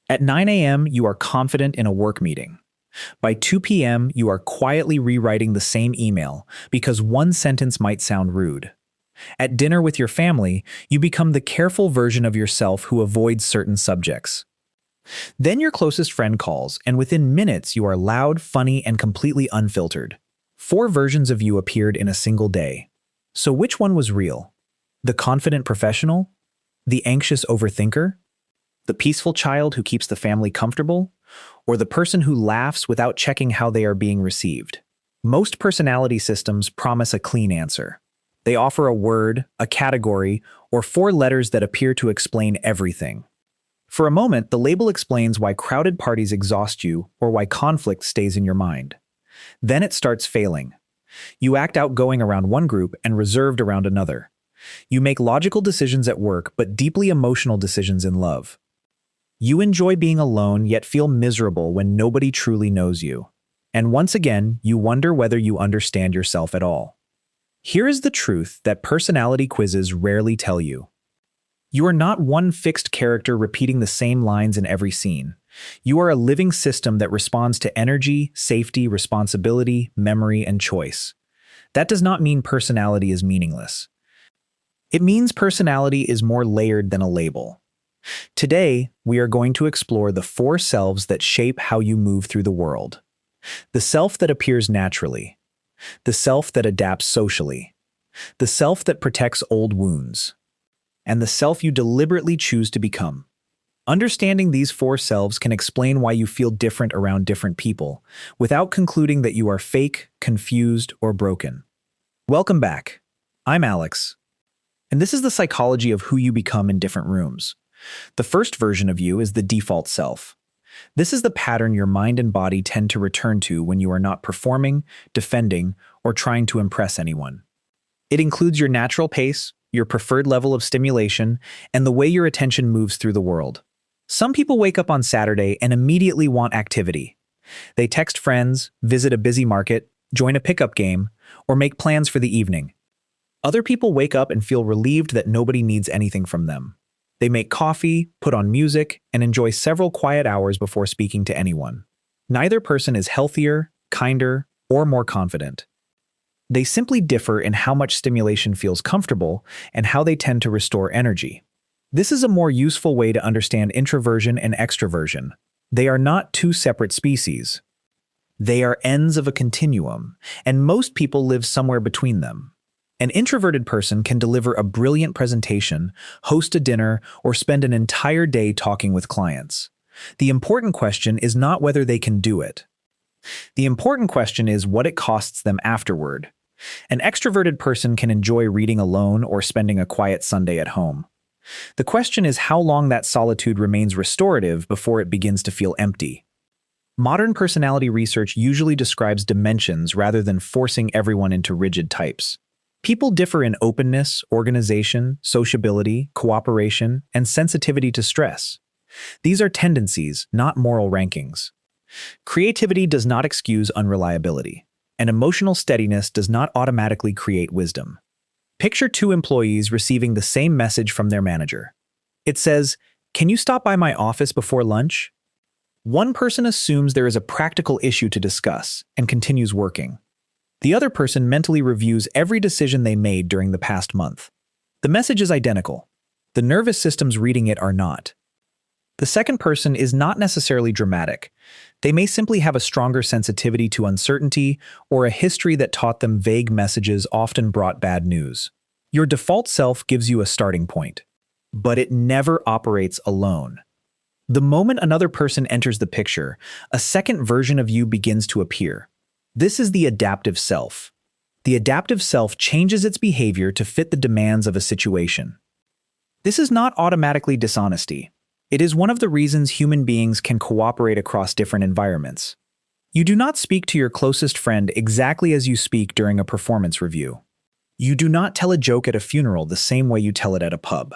At 9 a.m., you are confident in a work meeting. By 2 p.m., you are quietly rewriting the same email because one sentence might sound rude. At dinner with your family, you become the careful version of yourself who avoids certain subjects. Then your closest friend calls, and within minutes you are loud, funny, and completely unfiltered. 4 versions of you appeared in a single day. So which one was real? The confident professional? The anxious overthinker? The peaceful child who keeps the family comfortable? Or the person who laughs without checking how they are being received? Most personality systems promise a clean answer. They offer a word, a category, or 4 letters that appear to explain everything. For a moment, the label explains why crowded parties exhaust you or why conflict stays in your mind. Then it starts failing. You act outgoing around one group and reserved around another. You make logical decisions at work but deeply emotional decisions in love. You enjoy being alone yet feel miserable when nobody truly knows you. And once again, you wonder whether you understand yourself at all. Here is the truth that personality quizzes rarely tell you. You are not one fixed character repeating the same lines in every scene. You are a living system that responds to energy, safety, responsibility, memory, and choice. That does not mean personality is meaningless. It means personality is more layered than a label. Today, we are going to explore the 4 selves that shape how you move through the world. The self that appears naturally. The self that adapts socially. The self that protects old wounds. And the self you deliberately choose to become. Understanding these 4 selves can explain why you feel different around different people, without concluding that you are fake, confused, or broken. Welcome back. I'm Alex. And this is the psychology of who you become in different rooms. The first version of you is the default self. This is the pattern your mind and body tend to return to when you are not performing, defending, or trying to impress anyone. It includes your natural pace, your preferred level of stimulation, and the way your attention moves through the world. Some people wake up on Saturday and immediately want activity. They text friends, visit a busy market, join a pickup game, or make plans for the evening. Other people wake up and feel relieved that nobody needs anything from them. They make coffee, put on music, and enjoy several quiet hours before speaking to anyone. Neither person is healthier, kinder, or more confident. They simply differ in how much stimulation feels comfortable and how they tend to restore energy. This is a more useful way to understand introversion and extroversion. They are not 2 separate species. They are ends of a continuum, and most people live somewhere between them. An introverted person can deliver a brilliant presentation, host a dinner, or spend an entire day talking with clients. The important question is not whether they can do it. The important question is what it costs them afterward. An extroverted person can enjoy reading alone or spending a quiet Sunday at home. The question is how long that solitude remains restorative before it begins to feel empty. Modern personality research usually describes dimensions rather than forcing everyone into rigid types. People differ in openness, organization, sociability, cooperation, and sensitivity to stress. These are tendencies, not moral rankings. Creativity does not excuse unreliability, and emotional steadiness does not automatically create wisdom. Picture 2 employees receiving the same message from their manager. It says, "Can you stop by my office before lunch?" One person assumes there is a practical issue to discuss and continues working. The other person mentally reviews every decision they made during the past month. The message is identical. The nervous systems reading it are not. The second person is not necessarily dramatic. They may simply have a stronger sensitivity to uncertainty or a history that taught them vague messages often brought bad news. Your default self gives you a starting point, but it never operates alone. The moment another person enters the picture, a second version of you begins to appear. This is the adaptive self. The adaptive self changes its behavior to fit the demands of a situation. This is not automatically dishonesty. It is one of the reasons human beings can cooperate across different environments. You do not speak to your closest friend exactly as you speak during a performance review. You do not tell a joke at a funeral the same way you tell it at a pub.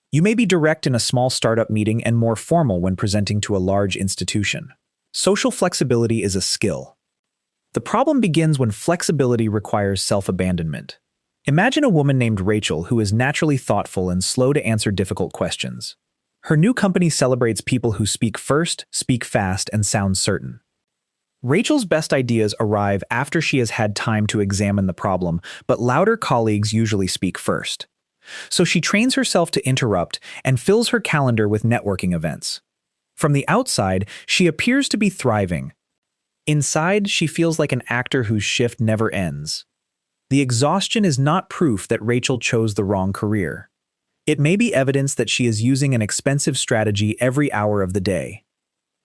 You may be direct in a small startup meeting and more formal when presenting to a large institution. Social flexibility is a skill. The problem begins when flexibility requires self-abandonment. Imagine a woman named Rachel who is naturally thoughtful and slow to answer difficult questions. Her new company celebrates people who speak first, speak fast, and sound certain. Rachel's best ideas arrive after she has had time to examine the problem, but louder colleagues usually speak first. So she trains herself to interrupt and fills her calendar with networking events. From the outside, she appears to be thriving. Inside, she feels like an actor whose shift never ends. The exhaustion is not proof that Rachel chose the wrong career. It may be evidence that she is using an expensive strategy every hour of the day.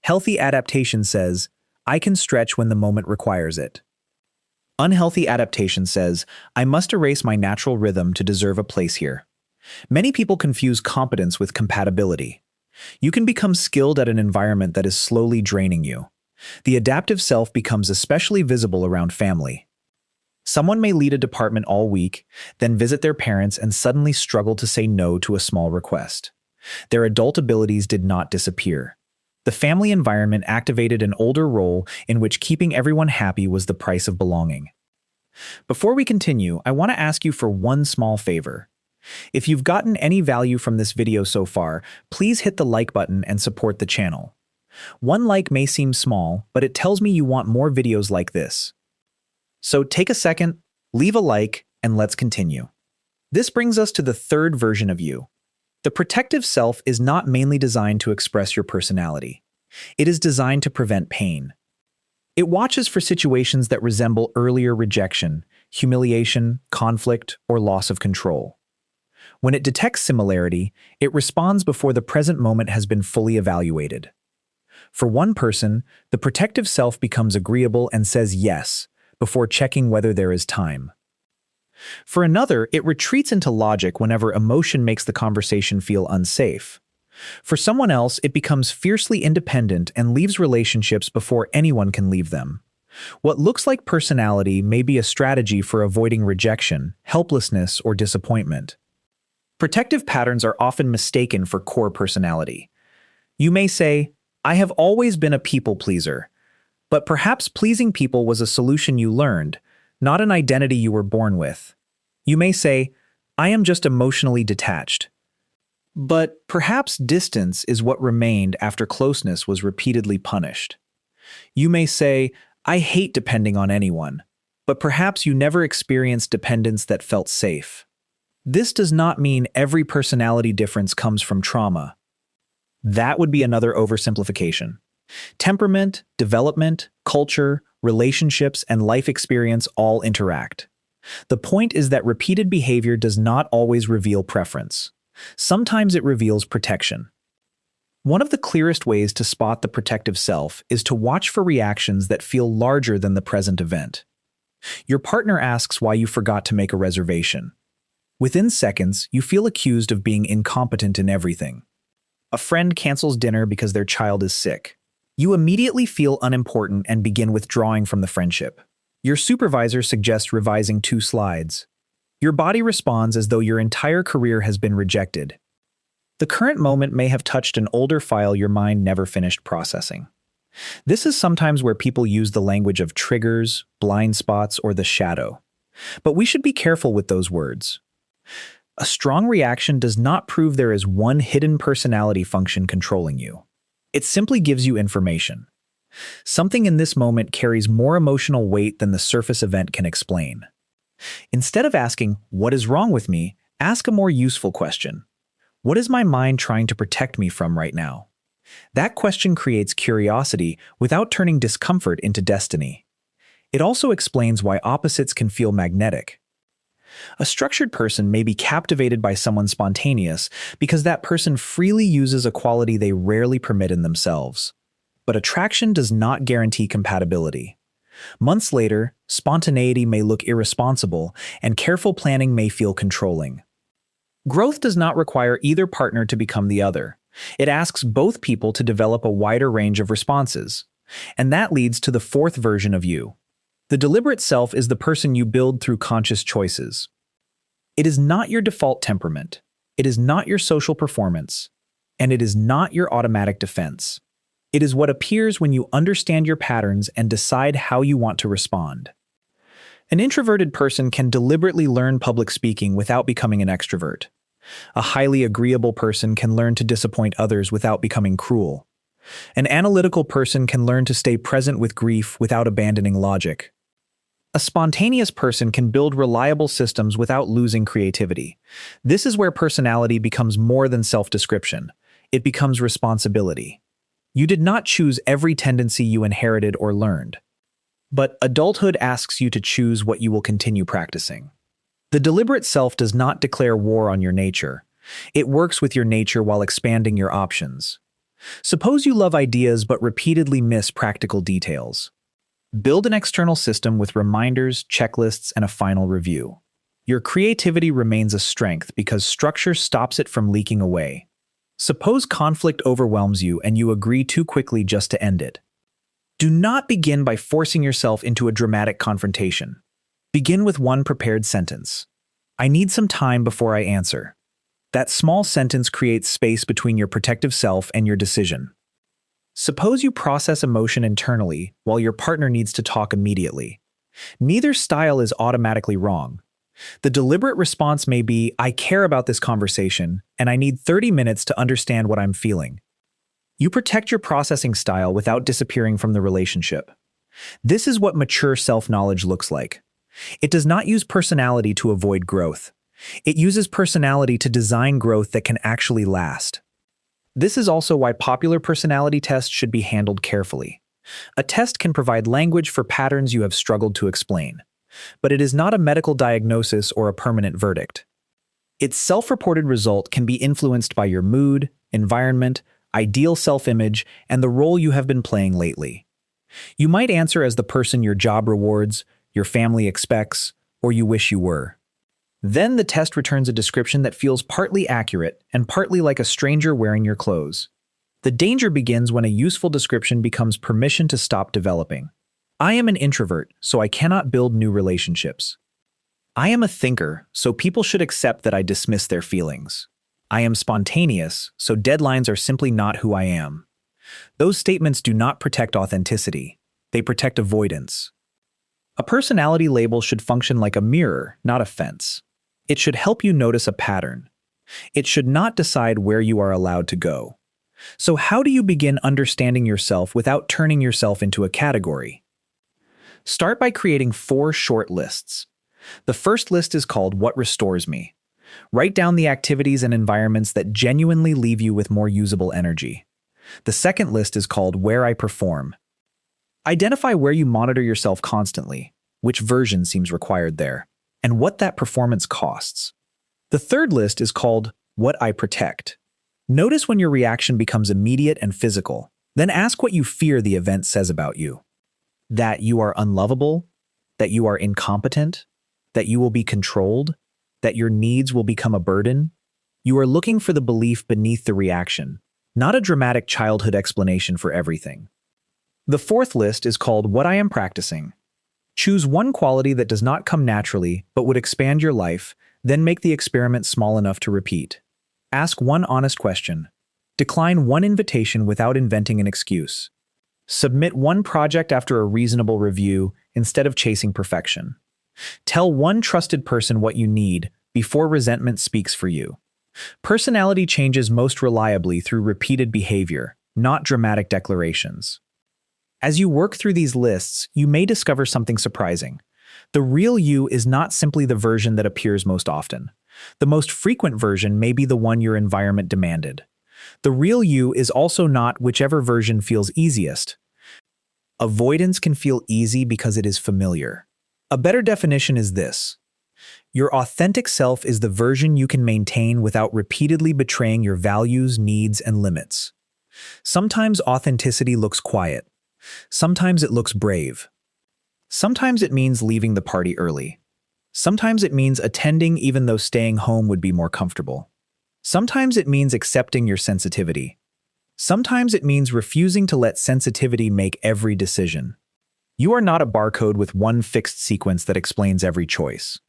Healthy adaptation says, I can stretch when the moment requires it. Unhealthy adaptation says, I must erase my natural rhythm to deserve a place here. Many people confuse competence with compatibility. You can become skilled at an environment that is slowly draining you. The adaptive self becomes especially visible around family. Someone may lead a department all week, then visit their parents and suddenly struggle to say no to a small request. Their adult abilities did not disappear. The family environment activated an older role in which keeping everyone happy was the price of belonging. Before we continue, I want to ask you for one small favor. If you've gotten any value from this video so far, please hit the like button and support the channel. One like may seem small, but it tells me you want more videos like this. So take a second, leave a like, and let's continue. This brings us to the third version of you. The protective self is not mainly designed to express your personality. It is designed to prevent pain. It watches for situations that resemble earlier rejection, humiliation, conflict, or loss of control. When it detects similarity, it responds before the present moment has been fully evaluated. For one person, the protective self becomes agreeable and says yes, before checking whether there is time. For another, it retreats into logic whenever emotion makes the conversation feel unsafe. For someone else, it becomes fiercely independent and leaves relationships before anyone can leave them. What looks like personality may be a strategy for avoiding rejection, helplessness, or disappointment. Protective patterns are often mistaken for core personality. You may say, I have always been a people pleaser, but perhaps pleasing people was a solution you learned, not an identity you were born with. You may say, I am just emotionally detached. But perhaps distance is what remained after closeness was repeatedly punished. You may say, I hate depending on anyone, but perhaps you never experienced dependence that felt safe. This does not mean every personality difference comes from trauma. That would be another oversimplification. Temperament, development, culture, relationships, and life experience all interact. The point is that repeated behavior does not always reveal preference. Sometimes it reveals protection. One of the clearest ways to spot the protective self is to watch for reactions that feel larger than the present event. Your partner asks why you forgot to make a reservation. Within seconds, you feel accused of being incompetent in everything. A friend cancels dinner because their child is sick. You immediately feel unimportant and begin withdrawing from the friendship. Your supervisor suggests revising 2 slides. Your body responds as though your entire career has been rejected. The current moment may have touched an older file your mind never finished processing. This is sometimes where people use the language of triggers, blind spots, or the shadow. But we should be careful with those words. A strong reaction does not prove there is one hidden personality function controlling you. It simply gives you information. Something in this moment carries more emotional weight than the surface event can explain. Instead of asking, what is wrong with me, ask a more useful question. What is my mind trying to protect me from right now? That question creates curiosity without turning discomfort into destiny. It also explains why opposites can feel magnetic. A structured person may be captivated by someone spontaneous because that person freely uses a quality they rarely permit in themselves. But attraction does not guarantee compatibility. Months later, spontaneity may look irresponsible, and careful planning may feel controlling. Growth does not require either partner to become the other. It asks both people to develop a wider range of responses. And that leads to the fourth version of you. The deliberate self is the person you build through conscious choices. It is not your default temperament. It is not your social performance. And it is not your automatic defense. It is what appears when you understand your patterns and decide how you want to respond. An introverted person can deliberately learn public speaking without becoming an extrovert. A highly agreeable person can learn to disappoint others without becoming cruel. An analytical person can learn to stay present with grief without abandoning logic. A spontaneous person can build reliable systems without losing creativity. This is where personality becomes more than self-description. It becomes responsibility. You did not choose every tendency you inherited or learned. But adulthood asks you to choose what you will continue practicing. The deliberate self does not declare war on your nature. It works with your nature while expanding your options. Suppose you love ideas but repeatedly miss practical details. Build an external system with reminders, checklists, and a final review. Your creativity remains a strength because structure stops it from leaking away. Suppose conflict overwhelms you and you agree too quickly just to end it. Do not begin by forcing yourself into a dramatic confrontation. Begin with one prepared sentence. I need some time before I answer. That small sentence creates space between your protective self and your decision. Suppose you process emotion internally while your partner needs to talk immediately. Neither style is automatically wrong. The deliberate response may be, I care about this conversation, and I need 30 minutes to understand what I'm feeling. You protect your processing style without disappearing from the relationship. This is what mature self-knowledge looks like. It does not use personality to avoid growth. It uses personality to design growth that can actually last. This is also why popular personality tests should be handled carefully. A test can provide language for patterns you have struggled to explain, but it is not a medical diagnosis or a permanent verdict. Its self-reported result can be influenced by your mood, environment, ideal self-image, and the role you have been playing lately. You might answer as the person your job rewards, your family expects, or you wish you were. Then the test returns a description that feels partly accurate and partly like a stranger wearing your clothes. The danger begins when a useful description becomes permission to stop developing. I am an introvert, so I cannot build new relationships. I am a thinker, so people should accept that I dismiss their feelings. I am spontaneous, so deadlines are simply not who I am. Those statements do not protect authenticity. They protect avoidance. A personality label should function like a mirror, not a fence. It should help you notice a pattern. It should not decide where you are allowed to go. So how do you begin understanding yourself without turning yourself into a category? Start by creating 4 short lists. The first list is called What Restores Me. Write down the activities and environments that genuinely leave you with more usable energy. The second list is called Where I Perform. Identify where you monitor yourself constantly, which version seems required there, and what that performance costs. The third list is called What I Protect. Notice when your reaction becomes immediate and physical, then ask what you fear the event says about you. That you are unlovable, that you are incompetent, that you will be controlled, that your needs will become a burden. You are looking for the belief beneath the reaction, not a dramatic childhood explanation for everything. The fourth list is called What I Am Practicing. Choose one quality that does not come naturally but would expand your life, then make the experiment small enough to repeat. Ask one honest question. Decline one invitation without inventing an excuse. Submit one project after a reasonable review instead of chasing perfection. Tell one trusted person what you need before resentment speaks for you. Personality changes most reliably through repeated behavior, not dramatic declarations. As you work through these lists, you may discover something surprising. The real you is not simply the version that appears most often. The most frequent version may be the one your environment demanded. The real you is also not whichever version feels easiest. Avoidance can feel easy because it is familiar. A better definition is this. Your authentic self is the version you can maintain without repeatedly betraying your values, needs, and limits. Sometimes authenticity looks quiet. Sometimes it looks brave. Sometimes it means leaving the party early. Sometimes it means attending even though staying home would be more comfortable. Sometimes it means accepting your sensitivity. Sometimes it means refusing to let sensitivity make every decision. You are not a barcode with one fixed sequence that explains every choice.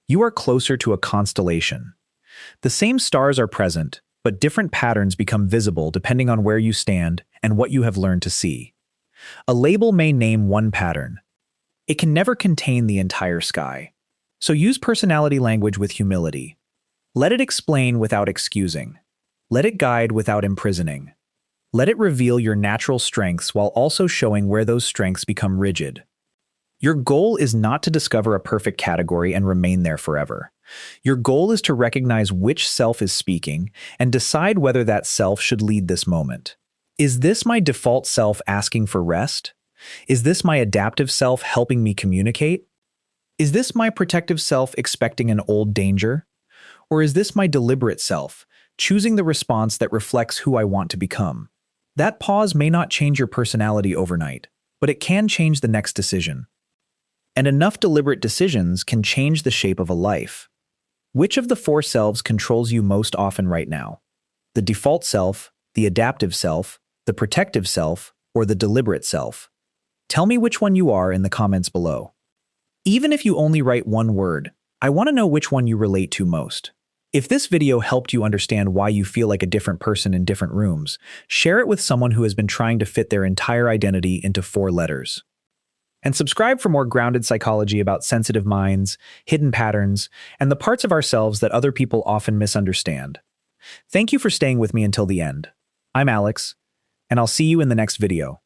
You are closer to a constellation. The same stars are present, but different patterns become visible depending on where you stand and what you have learned to see. A label may name one pattern. It can never contain the entire sky. So use personality language with humility. Let it explain without excusing. Let it guide without imprisoning. Let it reveal your natural strengths while also showing where those strengths become rigid. Your goal is not to discover a perfect category and remain there forever. Your goal is to recognize which self is speaking and decide whether that self should lead this moment. Is this my default self asking for rest? Is this my adaptive self helping me communicate? Is this my protective self expecting an old danger? Or is this my deliberate self, choosing the response that reflects who I want to become? That pause may not change your personality overnight, but it can change the next decision. And enough deliberate decisions can change the shape of a life. Which of the four selves controls you most often right now? The default self, the adaptive self, the protective self, or the deliberate self? Tell me which one you are in the comments below. Even if you only write one word, I want to know which one you relate to most. If this video helped you understand why you feel like a different person in different rooms, share it with someone who has been trying to fit their entire identity into 4 letters. And subscribe for more grounded psychology about sensitive minds, hidden patterns, and the parts of ourselves that other people often misunderstand. Thank you for staying with me until the end. I'm Alex, and I'll see you in the next video.